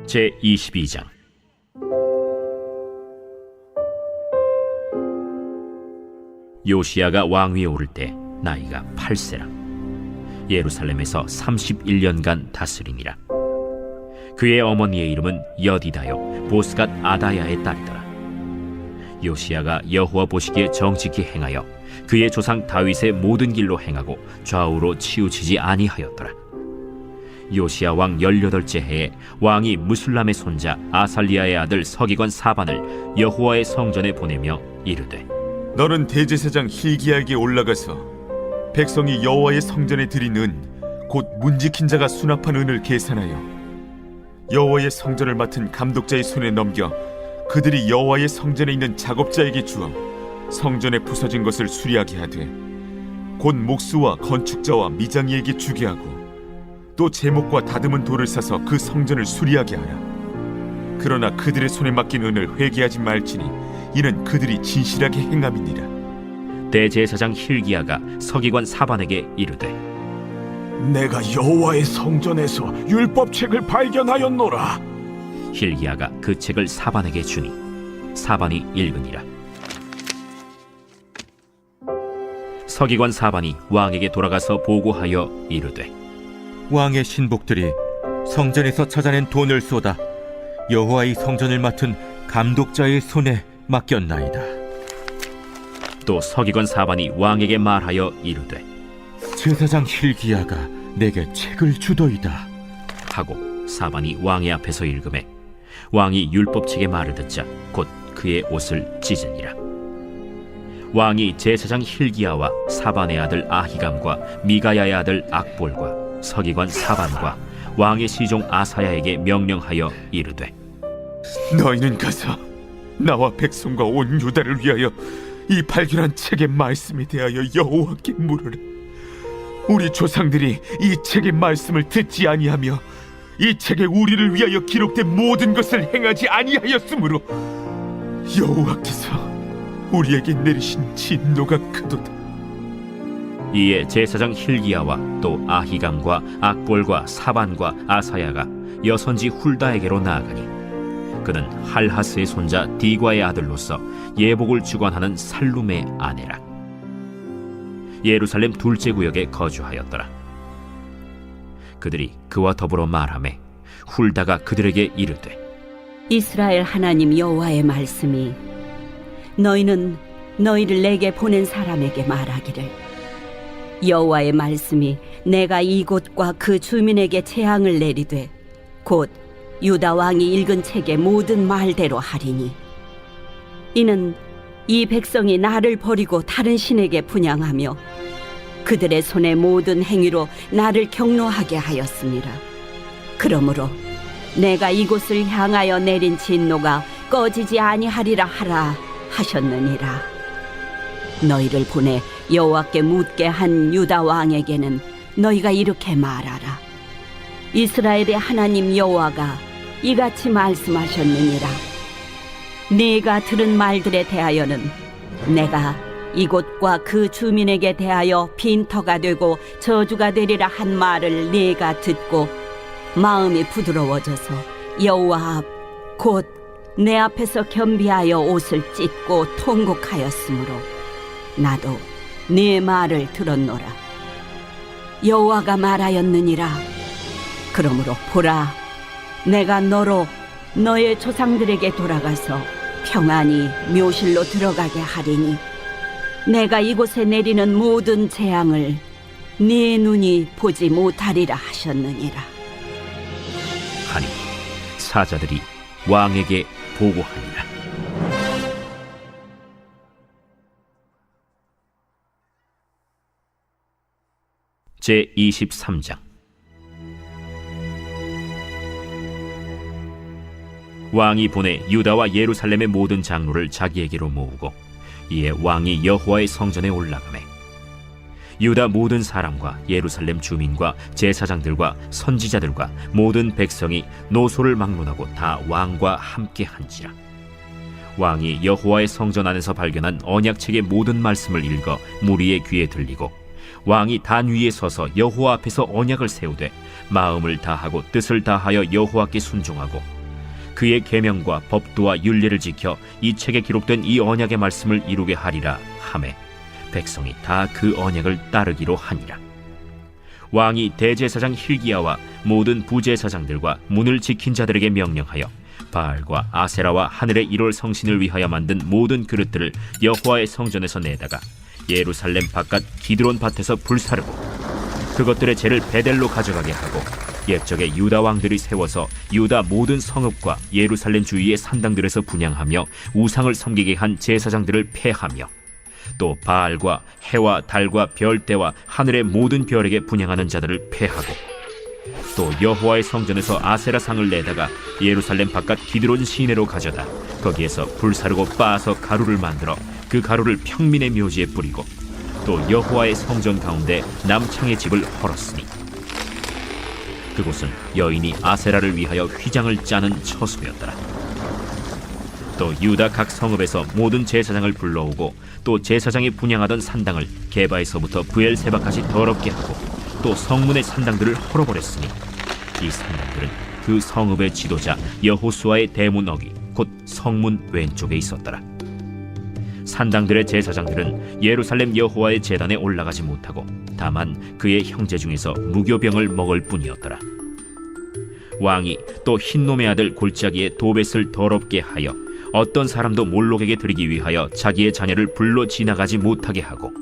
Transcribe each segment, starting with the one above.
제22장. 요시야가 왕위에 오를 때 나이가 8세라. 예루살렘에서 31년간 다스리니라. 그의 어머니의 이름은 여디다요 보스갓 아다야의 딸이더라. 요시야가 여호와 보시기에 정직히 행하여 그의 조상 다윗의 모든 길로 행하고 좌우로 치우치지 아니하였더라. 요시야 왕 18째 해에 왕이 무술람의 손자 아살리아의 아들 서기관 사반을 여호와의 성전에 보내며 이르되, 너는 대제사장 hil기야에게 올라가서 백성이 여호와의 성전에 드린 은 곧 문지킨 자가 수납한 은을 계산하여 여호와의 성전을 맡은 감독자의 손에 넘겨 그들이 여호와의 성전에 있는 작업자에게 주어 성전에 부서진 것을 수리하게 하되 곧 목수와 건축자와 미장이에게 주게 하고 또 제목과 다듬은 돌을 사서 그 성전을 수리하게 하라. 그러나 그들의 손에 맡긴 은을 회개하지 말지니 이는 그들이 진실하게 행함이니라. 대제사장 hil기야가 서기관 사반에게 이르되, 내가 여호와의 성전에서 율법책을 발견하였노라. hil기야가 그 책을 사반에게 주니 사반이 읽으니라. 서기관 사반이 왕에게 돌아가서 보고하여 이르되, 왕의 신복들이 성전에서 찾아낸 돈을 쏟아 여호와의 성전을 맡은 감독자의 손에 맡겼나이다. 또 서기관 사반이 왕에게 말하여 이르되, 제사장 hil기야가 내게 책을 주더이다 하고 사반이 왕의 앞에서 읽으매 왕이 율법책의 말을 듣자 곧 그의 옷을 찢으니라. 왕이 제사장 hil기야와 사반의 아들 아히감과 미가야의 아들 악볼과 서기관 사반과 왕의 시종 아사야에게 명령하여 이르되, 너희는 가서 나와 백성과 온 유다를 위하여 이 발견한 책의 말씀에 대하여 여호와께 물으라. 우리 조상들이 이 책의 말씀을 듣지 아니하며 이 책에 우리를 위하여 기록된 모든 것을 행하지 아니하였으므로 여호와께서 우리에게 내리신 진노가 크도다. 이에 제사장 hil기야와 또 아히감과 악볼과 사반과 아사야가 여선지 훌다에게로 나아가니 그는 할하스의 손자 디과의 아들로서 예복을 주관하는 살룸의 아내라. 예루살렘 둘째 구역에 거주하였더라. 그들이 그와 더불어 말하매 훌다가 그들에게 이르되, 이스라엘 하나님 여호와의 말씀이 너희는 너희를 내게 보낸 사람에게 말하기를, 여호와의 말씀이 내가 이곳과 그 주민에게 재앙을 내리되 곧 유다 왕이 읽은 책의 모든 말대로 하리니 이는 이 백성이 나를 버리고 다른 신에게 분향하며 그들의 손의 모든 행위로 나를 경노하게 하였습니다. 그러므로 내가 이곳을 향하여 내린 진노가 꺼지지 아니하리라 하라 하셨느니라. 너희를 보내 여호와께 묻게 한 유다 왕에게는 너희가 이렇게 말하라. 이스라엘의 하나님 여호와가 이같이 말씀하셨느니라. 네가 들은 말들에 대하여는 내가 이곳과 그 주민에게 대하여 빈터가 되고 저주가 되리라 한 말을 네가 듣고 마음이 부드러워져서 여호와 앞 곧 내 앞에서 겸비하여 옷을 찢고 통곡하였으므로 나도 네 말을 들었노라. 여호와가 말하였느니라. 그러므로 보라, 내가 너로 너의 조상들에게 돌아가서 평안히 묘실로 들어가게 하리니 내가 이곳에 내리는 모든 재앙을 네 눈이 보지 못하리라 하셨느니라. 하니 사자들이 왕에게 보고하니라. 제23장. 왕이 보내 유다와 예루살렘의 모든 장로를 자기에게로 모으고 이에 왕이 여호와의 성전에 올라가매 유다 모든 사람과 예루살렘 주민과 제사장들과 선지자들과 모든 백성이 노소를 막론하고 다 왕과 함께 한지라. 왕이 여호와의 성전 안에서 발견한 언약책의 모든 말씀을 읽어 무리의 귀에 들리고 왕이 단 위에 서서 여호와 앞에서 언약을 세우되 마음을 다하고 뜻을 다하여 여호와께 순종하고 그의 계명과 법도와 율례를 지켜 이 책에 기록된 이 언약의 말씀을 이루게 하리라 하매 백성이 다 그 언약을 따르기로 하니라. 왕이 대제사장 hil기야와 모든 부제사장들과 문을 지킨 자들에게 명령하여 바알과 아세라와 하늘의 1월 성신을 위하여 만든 모든 그릇들을 여호와의 성전에서 내다가 예루살렘 바깥 기드론 밭에서 불사르고 그것들의 재를 베델로 가져가게 하고 옛적에 유다 왕들이 세워서 유다 모든 성읍과 예루살렘 주위의 산당들에서 분향하며 우상을 섬기게 한 제사장들을 폐하며 또 바알과 해와 달과 별대와 하늘의 모든 별에게 분향하는 자들을 폐하고 또 여호와의 성전에서 아세라 상을 내다가 예루살렘 바깥 기드론 시내로 가져다 거기에서 불사르고 빻아서 가루를 만들어 그 가루를 평민의 묘지에 뿌리고 또 여호와의 성전 가운데 남창의 집을 헐었으니 그곳은 여인이 아세라를 위하여 휘장을 짜는 처소였더라. 또 유다 각 성읍에서 모든 제사장을 불러오고 또 제사장이 분향하던 산당을 게바에서부터 브엘세바까지 더럽게 하고 또 성문의 산당들을 헐어버렸으니 이 산당들은 그 성읍의 지도자 여호수아의 대문 어기 곧 성문 왼쪽에 있었더라. 산당들의 제사장들은 예루살렘 여호와의 제단에 올라가지 못하고 다만 그의 형제 중에서 무교병을 먹을 뿐이었더라. 왕이 또 흰놈의 아들 골짜기에 도벳을 더럽게 하여 어떤 사람도 몰록에게 드리기 위하여 자기의 자녀를 불러 지나가지 못하게 하고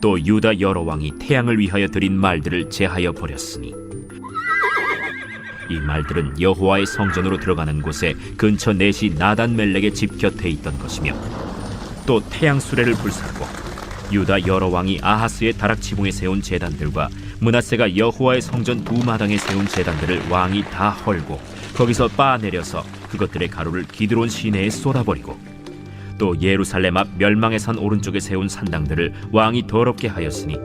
또 유다 여러 왕이 태양을 위하여 드린 말들을 제하여 버렸으니 이 말들은 여호와의 성전으로 들어가는 곳에 근처 넷이 나단멜렉의 집 곁에 있던 것이며 또 태양 수레를 불사르고 유다 여러 왕이 아하스의 다락지붕에 세운 제단들과 므낫세가 여호와의 성전 두 마당에 세운 제단들을 왕이 다 헐고 거기서 빻아내려서 그것들의 가루를 기드론 시내에 쏟아버리고 또 예루살렘 앞 멸망의 산 오른쪽에 세운 산당들을 왕이 더럽게 하였으니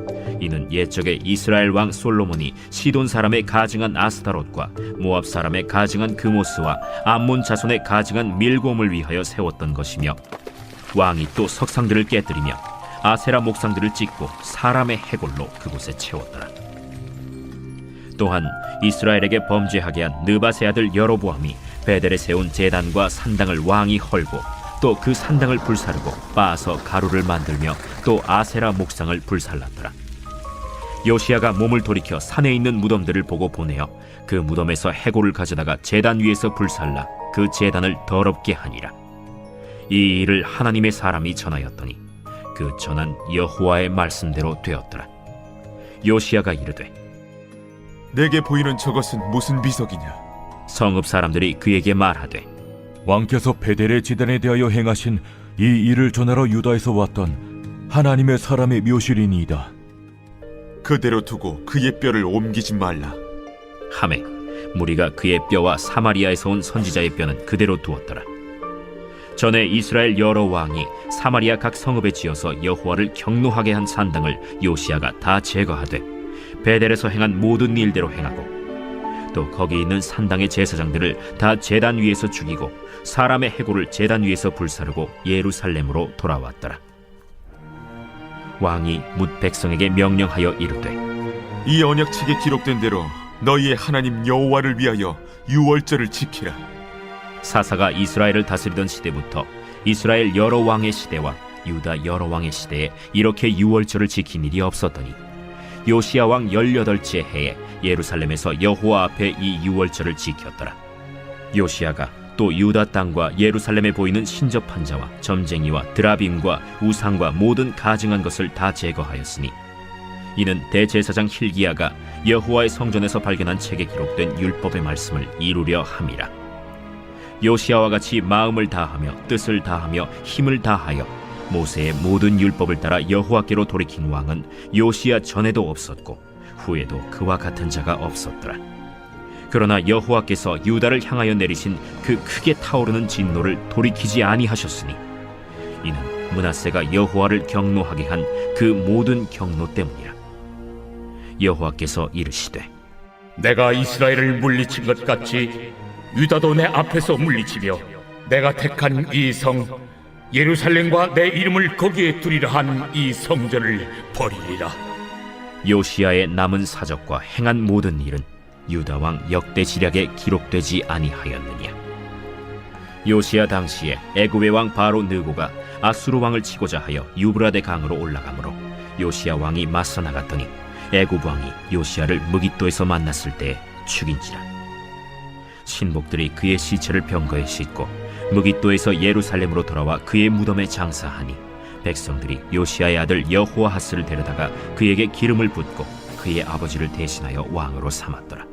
이는 옛적에 이스라엘 왕 솔로몬이 시돈 사람의 가증한 아스타롯과 모압 사람의 가증한 그모스와 암몬 자손의 가증한 밀곰을 위하여 세웠던 것이며 왕이 또 석상들을 깨뜨리며 아세라 목상들을 찍고 사람의 해골로 그곳에 채웠더라. 또한 이스라엘에게 범죄하게 한 느바세 아들 여로보암이 베델에 세운 제단과 산당을 왕이 헐고 또 그 산당을 불사르고 빻아서 가루를 만들며 또 아세라 목상을 불살랐더라. 요시야가 몸을 돌이켜 산에 있는 무덤들을 보고 보내어 그 무덤에서 해골을 가져다가 제단 위에서 불살라 그 제단을 더럽게 하니라. 이 일을 하나님의 사람이 전하였더니 그 전한 여호와의 말씀대로 되었더라. 요시야가 이르되 내게 보이는 저것은 무슨 비석이냐? 성읍 사람들이 그에게 말하되 왕께서 베델의 지단에 대하여 행하신 이 일을 전하러 유다에서 왔던 하나님의 사람의 묘실이니이다. 그대로 두고 그의 뼈를 옮기지 말라. 하매 무리가 그의 뼈와 사마리아에서 온 선지자의 뼈는 그대로 두었더라. 전에 이스라엘 여러 왕이 사마리아 각 성읍에 지어서 여호와를 경노하게 한 산당을 요시야가 다 제거하되 베델에서 행한 모든 일대로 행하고 또 거기 있는 산당의 제사장들을 다 제단 위에서 죽이고 사람의 해골을 제단 위에서 불사르고 예루살렘으로 돌아왔더라. 왕이 뭇 백성에게 명령하여 이르되 이 언약책에 기록된 대로 너희의 하나님 여호와를 위하여 유월절을 지키라. 사사가 이스라엘을 다스리던 시대부터 이스라엘 여러 왕의 시대와 유다 여러 왕의 시대에 이렇게 유월절을 지킨 일이 없었더니 요시야 왕 18째 해에 예루살렘에서 여호와 앞에 이 유월절을 지켰더라. 요시야가 또 유다 땅과 예루살렘에 보이는 신접한 자와 점쟁이와 드라빔과 우상과 모든 가증한 것을 다 제거하였으니 이는 대제사장 hil기야가 여호와의 성전에서 발견한 책에 기록된 율법의 말씀을 이루려 함이라. 요시야와 같이 마음을 다하며 뜻을 다하며 힘을 다하여 모세의 모든 율법을 따라 여호와께로 돌이킨 왕은 요시야 전에도 없었고 후에도 그와 같은 자가 없었더라. 그러나 여호와께서 유다를 향하여 내리신 그 크게 타오르는 진노를 돌이키지 아니하셨으니 이는 므낫세가 여호와를 경노하게 한 그 모든 경노 때문이라. 여호와께서 이르시되 내가 이스라엘을 물리친 것 같이 유다도 내 앞에서 물리치며 내가 택한 이 성 예루살렘과 내 이름을 거기에 두리라 한 이 성전을 버리리라. 요시야의 남은 사적과 행한 모든 일은 유다 왕 역대 지략에 기록되지 아니하였느냐. 요시야 당시에 애굽의 왕 바로 느고가 아수르 왕을 치고자 하여 유브라데 강으로 올라가므로 요시야 왕이 맞서 나갔더니 애굽 왕이 요시야를 무깃도에서 만났을 때에 죽인지라. 신복들이 그의 시체를 병거에 싣고 무깃도에서 예루살렘으로 돌아와 그의 무덤에 장사하니 백성들이 요시야의 아들 여호아하스를 데려다가 그에게 기름을 붓고 그의 아버지를 대신하여 왕으로 삼았더라.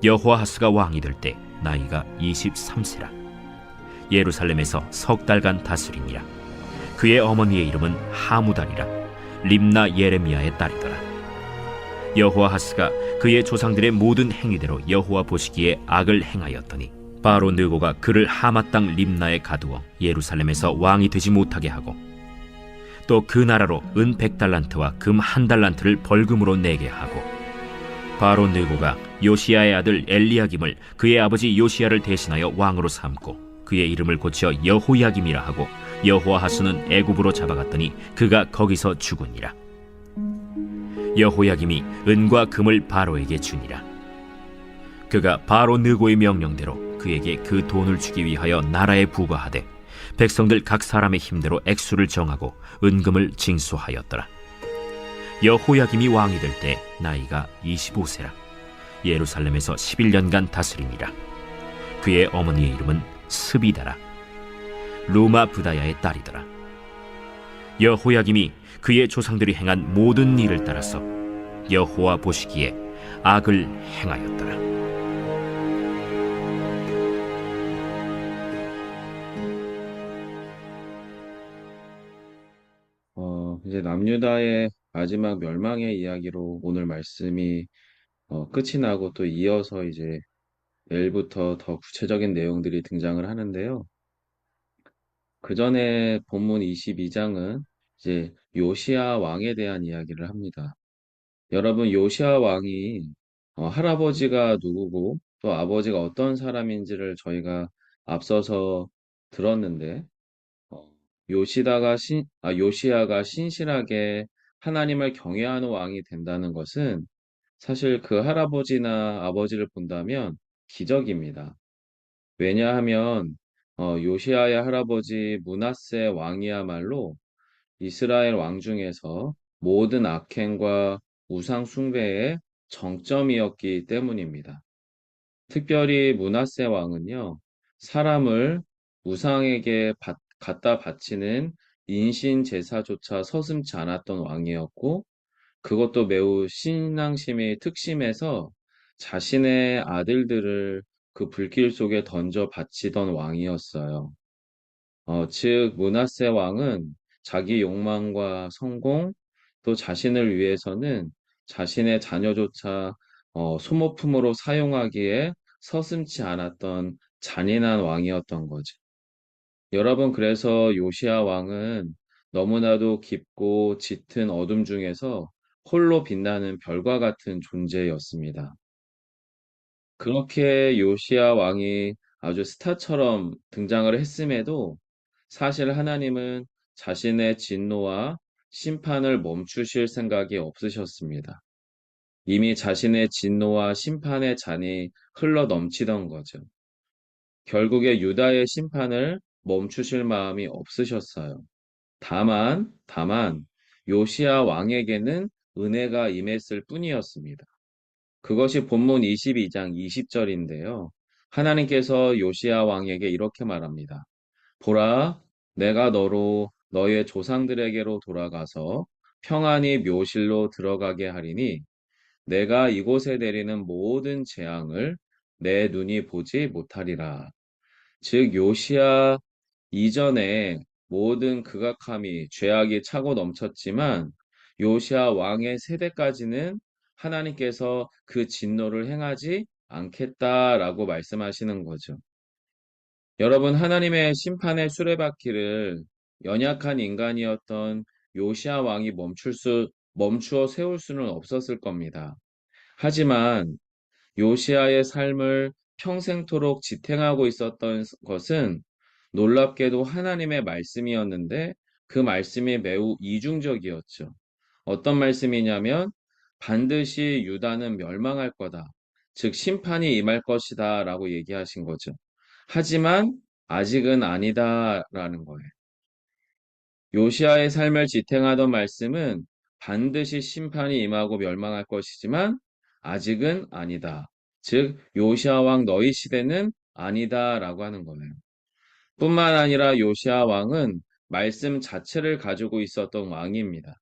여호아하스가 왕이 될 때 나이가 23세라. 예루살렘에서 석 달간 다스리니라. 그의 어머니의 이름은 하무달이라. 림나 예레미야의 딸이더라. 여호아하스가 그의 조상들의 모든 행위대로 여호와 보시기에 악을 행하였더니 바로 느고가 그를 하마 땅 림나에 가두어 예루살렘에서 왕이 되지 못하게 하고 또 그 나라로 은 100달란트와 금 1달란트를 벌금으로 내게 하고 바로 느고가 요시야의 아들 엘리야김을 그의 아버지 요시야를 대신하여 왕으로 삼고 그의 이름을 고쳐 여호야김이라 하고 여호아하스는 애굽으로 잡아갔더니 그가 거기서 죽으니라. 여호야김이 은과 금을 바로에게 주니라. 그가 바로 느고의 명령대로 그에게 그 돈을 주기 위하여 나라에 부과하되 백성들 각 사람의 힘대로 액수를 정하고 은금을 징수하였더라. 여호야김이 왕이 될 때 나이가 25세라. 예루살렘에서 11년간 다스리니라. 그의 어머니의 이름은 스비다라. 루마 부다야의 딸이더라. 여호야김이 그의 조상들이 행한 모든 일을 따라서 여호와 보시기에 악을 행하였더라. 이제 남유다의 마지막 멸망의 이야기로 오늘 말씀이 끝이 나고 또 이어서 이제 내일부터 더 구체적인 내용들이 등장을 하는데요. 그 전에 본문 22장은 이제 요시야 왕에 대한 이야기를 합니다. 여러분, 요시야 왕이 할아버지가 누구고 또 아버지가 어떤 사람인지를 저희가 앞서서 들었는데 어, 요시야가 신실하게 하나님을 경외하는 왕이 된다는 것은 사실 그 할아버지나 아버지를 본다면 기적입니다. 왜냐하면 요시야의 할아버지 므낫세 왕이야말로 이스라엘 왕 중에서 모든 악행과 우상 숭배의 정점이었기 때문입니다. 특별히 므낫세 왕은요, 사람을 우상에게 갖다 바치는 인신 제사조차 서슴지 않았던 왕이었고, 그것도 매우 신앙심이 특심해서 자신의 아들들을 그 불길 속에 던져 바치던 왕이었어요. 즉, 므낫세 왕은 자기 욕망과 성공, 또 자신을 위해서는 자신의 자녀조차 소모품으로 사용하기에 서슴지 않았던 잔인한 왕이었던 거죠. 여러분, 그래서 요시야 왕은 너무나도 깊고 짙은 어둠 중에서 홀로 빛나는 별과 같은 존재였습니다. 그렇게 요시야 왕이 아주 스타처럼 등장을 했음에도 사실 하나님은 자신의 진노와 심판을 멈추실 생각이 없으셨습니다. 이미 자신의 진노와 심판의 잔이 흘러 넘치던 거죠. 결국에 유다의 심판을 멈추실 마음이 없으셨어요. 다만, 요시야 왕에게는 은혜가 임했을 뿐이었습니다. 그것이 본문 22장 20절인데요. 하나님께서 요시야 왕에게 이렇게 말합니다. 보라, 내가 너로 너의 조상들에게로 돌아가서 평안히 묘실로 들어가게 하리니 내가 이곳에 내리는 모든 재앙을 내 눈이 보지 못하리라. 즉 요시야 이전에 모든 극악함이 죄악이 차고 넘쳤지만 요시야 왕의 세대까지는 하나님께서 그 진노를 행하지 않겠다라고 말씀하시는 거죠. 여러분, 하나님의 심판의 수레바퀴를 연약한 인간이었던 요시야 왕이 멈추어 세울 수는 없었을 겁니다. 하지만 요시야의 삶을 평생토록 지탱하고 있었던 것은 놀랍게도 하나님의 말씀이었는데 그 말씀이 매우 이중적이었죠. 어떤 말씀이냐면 반드시 유다는 멸망할 거다. 즉 심판이 임할 것이다 라고 얘기하신 거죠. 하지만 아직은 아니다라는 거예요. 요시아의 삶을 지탱하던 말씀은 반드시 심판이 임하고 멸망할 것이지만 아직은 아니다. 즉 요시아 왕 너희 시대는 아니다라고 하는 거예요. 뿐만 아니라 요시아 왕은 말씀 자체를 가지고 있었던 왕입니다.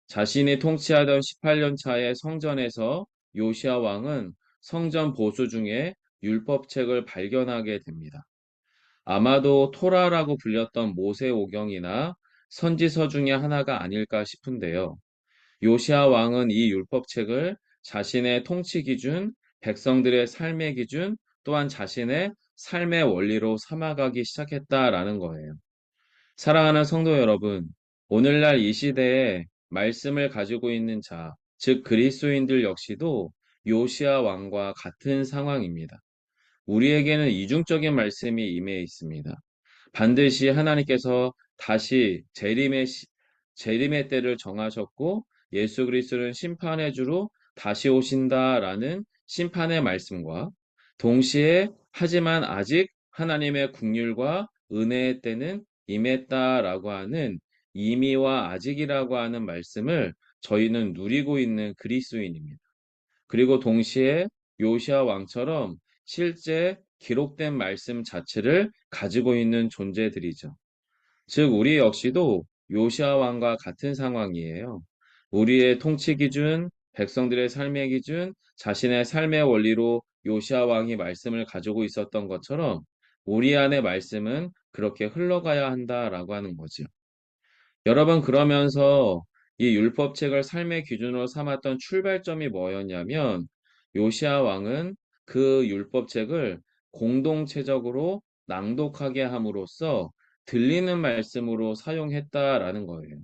자신이 통치하던 18년 차의 성전에서 요시아 왕은 성전 보수 중에 율법책을 발견하게 됩니다. 아마도 토라라고 불렸던 모세오경이나 선지서 중에 하나가 아닐까 싶은데요. 요시아 왕은 이 율법책을 자신의 통치 기준, 백성들의 삶의 기준, 또한 자신의 삶의 원리로 삼아가기 시작했다라는 거예요. 사랑하는 성도 여러분, 오늘날 이 시대에 말씀을 가지고 있는 자, 즉 그리스도인들 역시도 요시아 왕과 같은 상황입니다. 우리에게는 이중적인 말씀이 임해 있습니다. 반드시 하나님께서 다시 재림의 때를 정하셨고 예수 그리스도는 심판의 주로 다시 오신다라는 심판의 말씀과 동시에 하지만 아직 하나님의 긍휼과 은혜의 때는 임했다라고 하는 이미와 아직이라고 하는 말씀을 저희는 누리고 있는 그리스도인입니다. 그리고 동시에 요시아 왕처럼 실제 기록된 말씀 자체를 가지고 있는 존재들이죠. 즉, 우리 역시도 요시아 왕과 같은 상황이에요. 우리의 통치 기준, 백성들의 삶의 기준, 자신의 삶의 원리로 요시아 왕이 말씀을 가지고 있었던 것처럼 우리 안의 말씀은 그렇게 흘러가야 한다라고 하는 거죠. 여러분, 그러면서 이 율법책을 삶의 기준으로 삼았던 출발점이 뭐였냐면 요시아 왕은 그 율법책을 공동체적으로 낭독하게 함으로써 들리는 말씀으로 사용했다라는 거예요.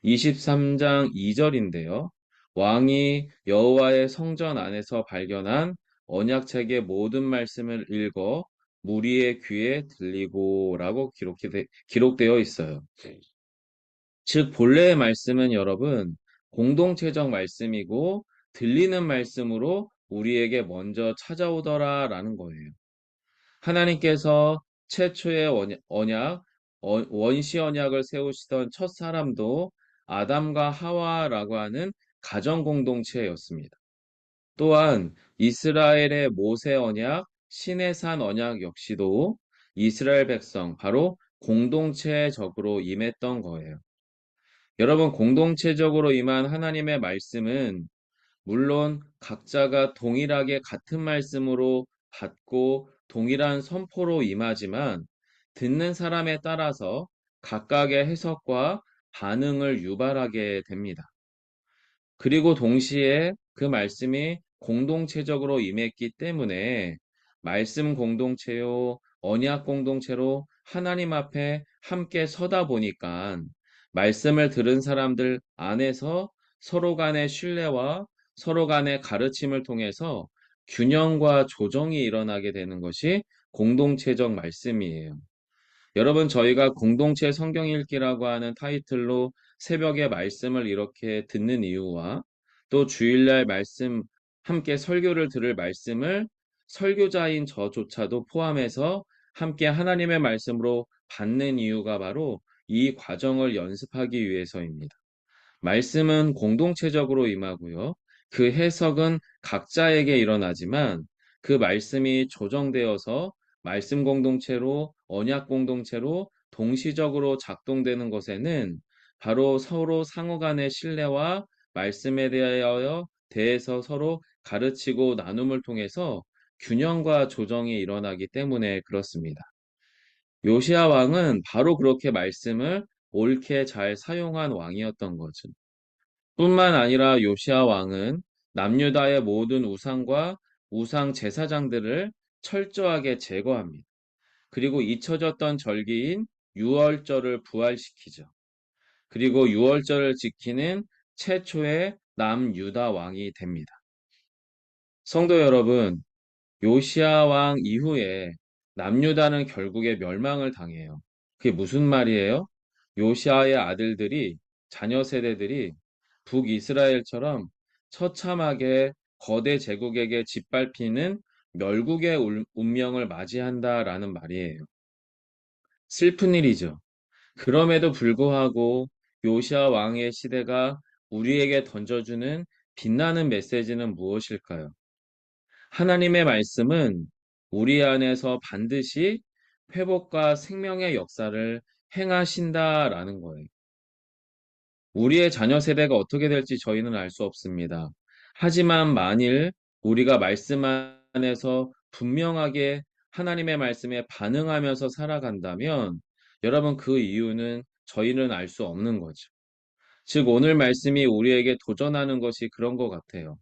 23장 2절인데요. 왕이 여호와의 성전 안에서 발견한 언약책의 모든 말씀을 읽어 무리의 귀에 들리고라고 기록되어 있어요. 즉, 본래의 말씀은 여러분, 공동체적 말씀이고, 들리는 말씀으로 우리에게 먼저 찾아오더라라는 거예요. 하나님께서 최초의 원시 언약을 세우시던 첫 사람도 아담과 하와라고 하는 가정 공동체였습니다. 또한 이스라엘의 모세 언약, 시내산 언약 역시도 이스라엘 백성, 바로 공동체적으로 임했던 거예요. 여러분, 공동체적으로 임한 하나님의 말씀은 물론 각자가 동일하게 같은 말씀으로 받고 동일한 선포로 임하지만 듣는 사람에 따라서 각각의 해석과 반응을 유발하게 됩니다. 그리고 동시에 그 말씀이 공동체적으로 임했기 때문에 말씀 공동체요, 언약 공동체로 하나님 앞에 함께 서다 보니까 말씀을 들은 사람들 안에서 서로 간의 신뢰와 서로 간의 가르침을 통해서 균형과 조정이 일어나게 되는 것이 공동체적 말씀이에요. 여러분, 저희가 공동체 성경 읽기라고 하는 타이틀로 새벽에 말씀을 이렇게 듣는 이유와 또 주일날 말씀, 함께 설교를 들을 말씀을 설교자인 저조차도 포함해서 함께 하나님의 말씀으로 받는 이유가 바로 이 과정을 연습하기 위해서입니다. 말씀은 공동체적으로 임하고요. 그 해석은 각자에게 일어나지만 그 말씀이 조정되어서 말씀 공동체로, 언약 공동체로 동시적으로 작동되는 것에는 바로 서로 상호 간의 신뢰와 말씀에 대해서 서로 가르치고 나눔을 통해서 균형과 조정이 일어나기 때문에 그렇습니다. 요시야 왕은 바로 그렇게 말씀을 옳게 잘 사용한 왕이었던 거죠. 뿐만 아니라 요시야 왕은 남유다의 모든 우상과 우상 제사장들을 철저하게 제거합니다. 그리고 잊혀졌던 절기인 유월절을 부활시키죠. 그리고 유월절을 지키는 최초의 남유다 왕이 됩니다. 성도 여러분, 요시야 왕 이후에 남유다는 결국에 멸망을 당해요. 그게 무슨 말이에요? 요시아의 아들들이, 자녀 세대들이 북이스라엘처럼 처참하게 거대 제국에게 짓밟히는 멸국의 운명을 맞이한다라는 말이에요. 슬픈 일이죠. 그럼에도 불구하고 요시아 왕의 시대가 우리에게 던져주는 빛나는 메시지는 무엇일까요? 하나님의 말씀은 우리 안에서 반드시 회복과 생명의 역사를 행하신다라는 거예요. 우리의 자녀 세대가 어떻게 될지 저희는 알 수 없습니다. 하지만 만일 우리가 말씀 안에서 분명하게 하나님의 말씀에 반응하면서 살아간다면 여러분 그 이유는 저희는 알 수 없는 거죠. 즉 오늘 말씀이 우리에게 도전하는 것이 그런 것 같아요.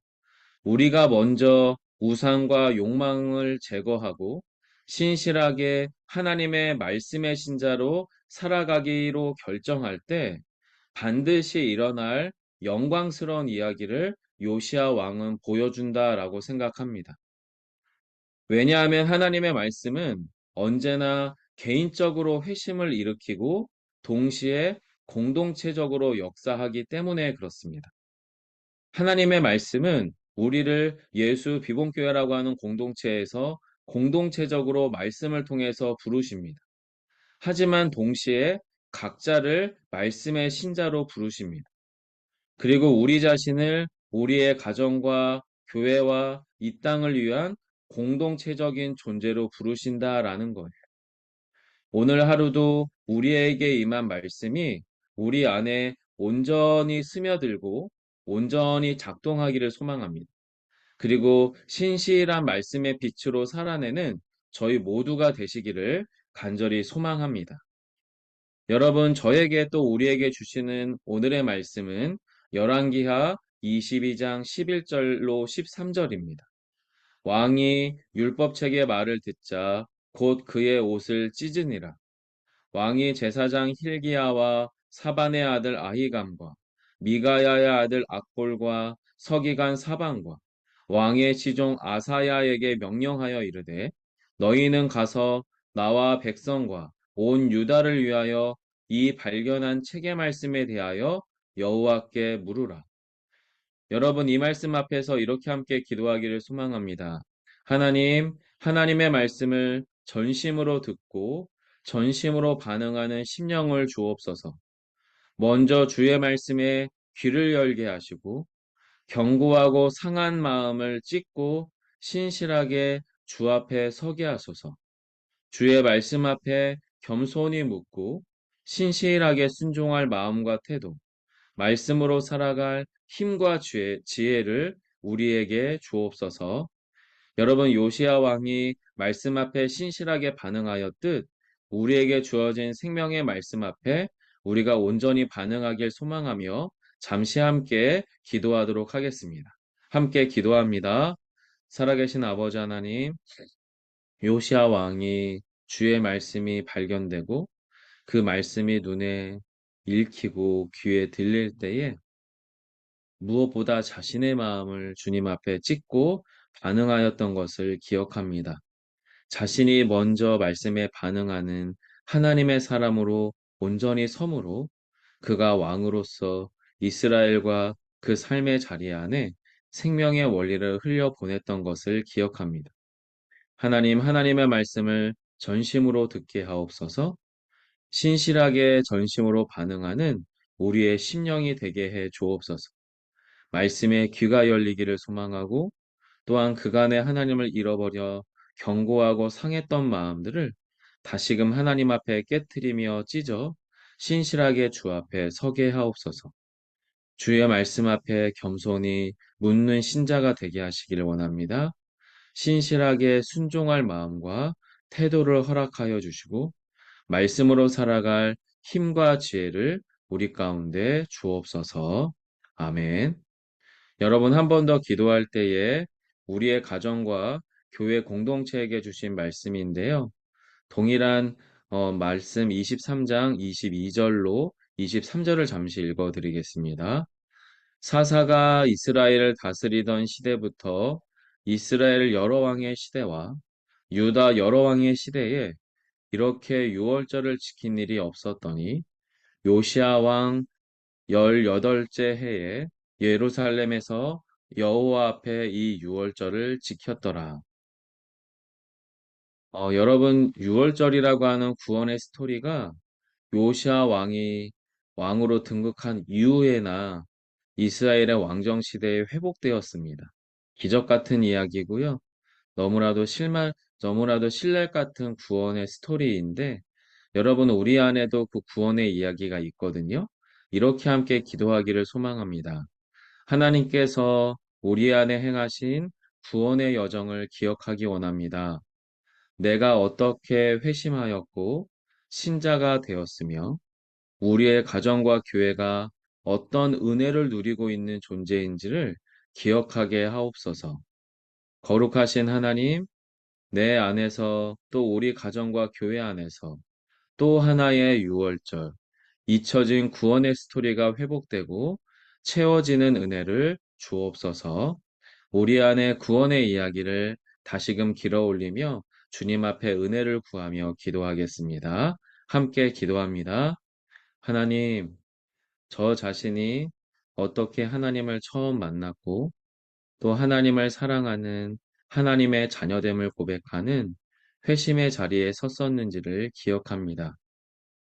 우리가 먼저 우상과 욕망을 제거하고 신실하게 하나님의 말씀의 신자로 살아가기로 결정할 때 반드시 일어날 영광스러운 이야기를 요시야 왕은 보여준다라고 생각합니다. 왜냐하면 하나님의 말씀은 언제나 개인적으로 회심을 일으키고 동시에 공동체적으로 역사하기 때문에 그렇습니다. 하나님의 말씀은 우리를 예수 비봉교회라고 하는 공동체에서 공동체적으로 말씀을 통해서 부르십니다. 하지만 동시에 각자를 말씀의 신자로 부르십니다. 그리고 우리 자신을 우리의 가정과 교회와 이 땅을 위한 공동체적인 존재로 부르신다라는 거예요. 오늘 하루도 우리에게 임한 말씀이 우리 안에 온전히 스며들고 온전히 작동하기를 소망합니다. 그리고 신실한 말씀의 빛으로 살아내는 저희 모두가 되시기를 간절히 소망합니다. 여러분, 저에게 또 우리에게 주시는 오늘의 말씀은 열왕기하 22장 11절로 13절입니다. 왕이 율법책의 말을 듣자 곧 그의 옷을 찢으니라. 왕이 제사장 힐기야와 사반의 아들 아히감과 미가야의 아들 악볼과 서기관 사반과 왕의 시종 아사야에게 명령하여 이르되 너희는 가서 나와 백성과 온 유다를 위하여 이 발견한 책의 말씀에 대하여 여호와께 물으라. 여러분 이 말씀 앞에서 이렇게 함께 기도하기를 소망합니다. 하나님, 하나님의 말씀을 전심으로 듣고 전심으로 반응하는 심령을 주옵소서. 먼저 주의 말씀에 귀를 열게 하시고 견고하고 상한 마음을 찢고 신실하게 주 앞에 서게 하소서. 주의 말씀 앞에 겸손히 묻고 신실하게 순종할 마음과 태도, 말씀으로 살아갈 힘과 지혜를 우리에게 주옵소서. 여러분 요시야 왕이 말씀 앞에 신실하게 반응하였듯 우리에게 주어진 생명의 말씀 앞에 우리가 온전히 반응하길 소망하며 잠시 함께 기도하도록 하겠습니다. 함께 기도합니다. 살아계신 아버지 하나님, 요시야 왕이 주의 말씀이 발견되고 그 말씀이 눈에 읽히고 귀에 들릴 때에 무엇보다 자신의 마음을 주님 앞에 찢고 반응하였던 것을 기억합니다. 자신이 먼저 말씀에 반응하는 하나님의 사람으로 온전히 섬으로 그가 왕으로서 이스라엘과 그 삶의 자리 안에 생명의 원리를 흘려보냈던 것을 기억합니다. 하나님, 하나님의 말씀을 전심으로 듣게 하옵소서. 신실하게 전심으로 반응하는 우리의 심령이 되게 해 주옵소서. 말씀에 귀가 열리기를 소망하고 또한 그간의 하나님을 잃어버려 견고하고 상했던 마음들을 다시금 하나님 앞에 깨트리며 찢어 신실하게 주 앞에 서게 하옵소서. 주의 말씀 앞에 겸손히 묻는 신자가 되게 하시기를 원합니다. 신실하게 순종할 마음과 태도를 허락하여 주시고 말씀으로 살아갈 힘과 지혜를 우리 가운데 주옵소서. 아멘. 여러분 한 번 더 기도할 때에 우리의 가정과 교회 공동체에게 주신 말씀인데요. 동일한 말씀 23장 22절로 23절을 잠시 읽어드리겠습니다. 사사가 이스라엘을 다스리던 시대부터 이스라엘 여러 왕의 시대와 유다 여러 왕의 시대에 이렇게 유월절을 지킨 일이 없었더니 요시야 왕 18째 해에 예루살렘에서 여호와 앞에 이 유월절을 지켰더라. 여러분, 6월절이라고 하는 구원의 스토리가 요시아 왕이 왕으로 등극한 이후에나 이스라엘의 왕정 시대에 회복되었습니다. 기적 같은 이야기고요. 너무나도 신뢰 같은 구원의 스토리인데, 여러분, 우리 안에도 그 구원의 이야기가 있거든요. 이렇게 함께 기도하기를 소망합니다. 하나님께서 우리 안에 행하신 구원의 여정을 기억하기 원합니다. 내가 어떻게 회심하였고 신자가 되었으며 우리의 가정과 교회가 어떤 은혜를 누리고 있는 존재인지를 기억하게 하옵소서. 거룩하신 하나님, 내 안에서 또 우리 가정과 교회 안에서 또 하나의 6월절, 잊혀진 구원의 스토리가 회복되고 채워지는 은혜를 주옵소서. 우리 안에 구원의 이야기를 다시금 길어 올리며 주님 앞에 은혜를 구하며 기도하겠습니다. 함께 기도합니다. 하나님, 저 자신이 어떻게 하나님을 처음 만났고 또 하나님을 사랑하는 하나님의 자녀됨을 고백하는 회심의 자리에 섰었는지를 기억합니다.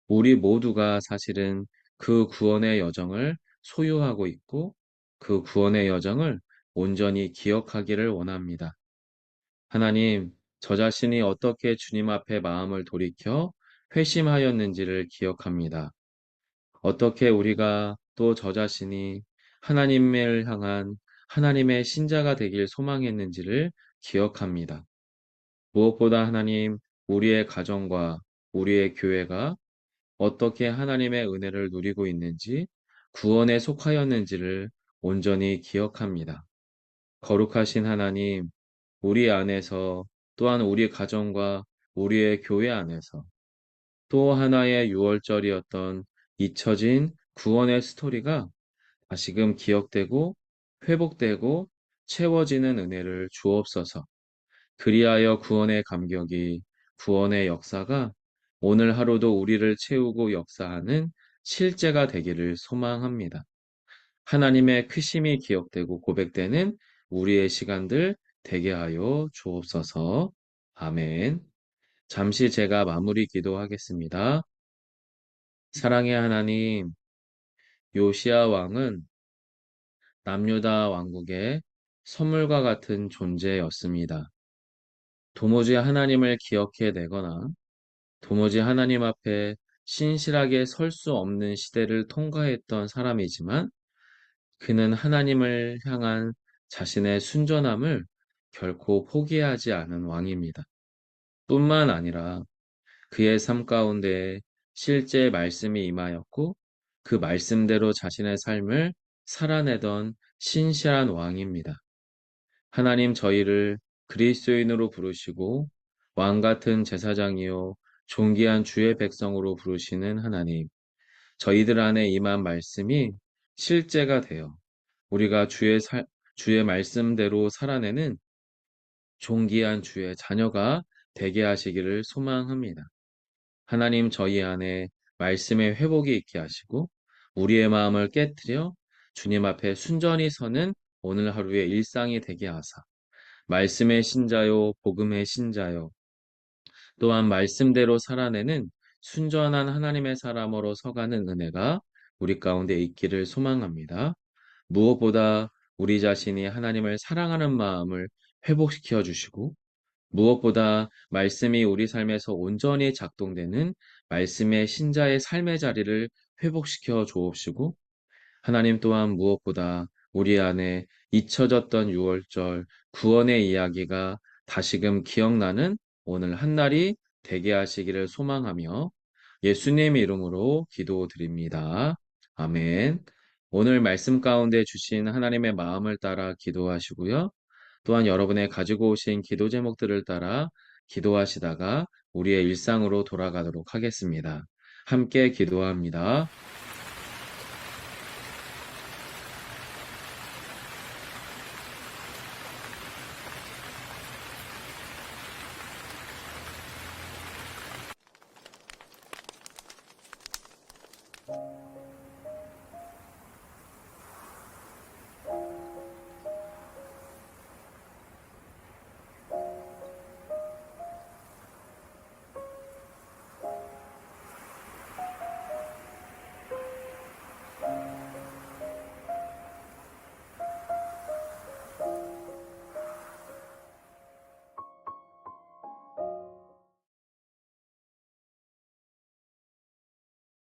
우리 모두가 사실은 그 구원의 여정을 소유하고 있고 그 구원의 여정을 온전히 기억하기를 원합니다. 하나님, 저 자신이 어떻게 주님 앞에 마음을 돌이켜 회심하였는지를 기억합니다. 어떻게 우리가 또 저 자신이 하나님을 향한 하나님의 신자가 되길 소망했는지를 기억합니다. 무엇보다 하나님, 우리의 가정과 우리의 교회가 어떻게 하나님의 은혜를 누리고 있는지, 구원에 속하였는지를 온전히 기억합니다. 거룩하신 하나님, 우리 안에서 또한 우리 가정과 우리의 교회 안에서 또 하나의 6월절이었던 잊혀진 구원의 스토리가 다시금 기억되고 회복되고 채워지는 은혜를 주옵소서. 그리하여 구원의 감격이 구원의 역사가 오늘 하루도 우리를 채우고 역사하는 실제가 되기를 소망합니다. 하나님의 크심이 기억되고 고백되는 우리의 시간들 되게 하여 주옵소서. 아멘. 잠시 제가 마무리 기도하겠습니다. 사랑의 하나님, 요시야 왕은 남유다 왕국의 선물과 같은 존재였습니다. 도무지 하나님을 기억해내거나 도무지 하나님 앞에 신실하게 설 수 없는 시대를 통과했던 사람이지만 그는 하나님을 향한 자신의 순전함을 결코 포기하지 않은 왕입니다. 뿐만 아니라 그의 삶 가운데 실제 말씀이 임하였고 그 말씀대로 자신의 삶을 살아내던 신실한 왕입니다. 하나님 저희를 그리스도인으로 부르시고 왕 같은 제사장이요 존귀한 주의 백성으로 부르시는 하나님, 저희들 안에 임한 말씀이 실제가 되어 우리가 주의 말씀대로 살아내는 존귀한 주의 자녀가 되게 하시기를 소망합니다. 하나님 저희 안에 말씀의 회복이 있게 하시고 우리의 마음을 깨뜨려 주님 앞에 순전히 서는 오늘 하루의 일상이 되게 하사 말씀의 신자요 복음의 신자요 또한 말씀대로 살아내는 순전한 하나님의 사람으로 서가는 은혜가 우리 가운데 있기를 소망합니다. 무엇보다 우리 자신이 하나님을 사랑하는 마음을 회복시켜 주시고 무엇보다 말씀이 우리 삶에서 온전히 작동되는 말씀의 신자의 삶의 자리를 회복시켜 주옵시고 하나님 또한 무엇보다 우리 안에 잊혀졌던 6월절 구원의 이야기가 다시금 기억나는 오늘 한날이 되게 하시기를 소망하며 예수님 이름으로 기도드립니다. 아멘. 오늘 말씀 가운데 주신 하나님의 마음을 따라 기도하시고요. 또한 여러분의 가지고 오신 기도 제목들을 따라 기도하시다가 우리의 일상으로 돌아가도록 하겠습니다. 함께 기도합니다.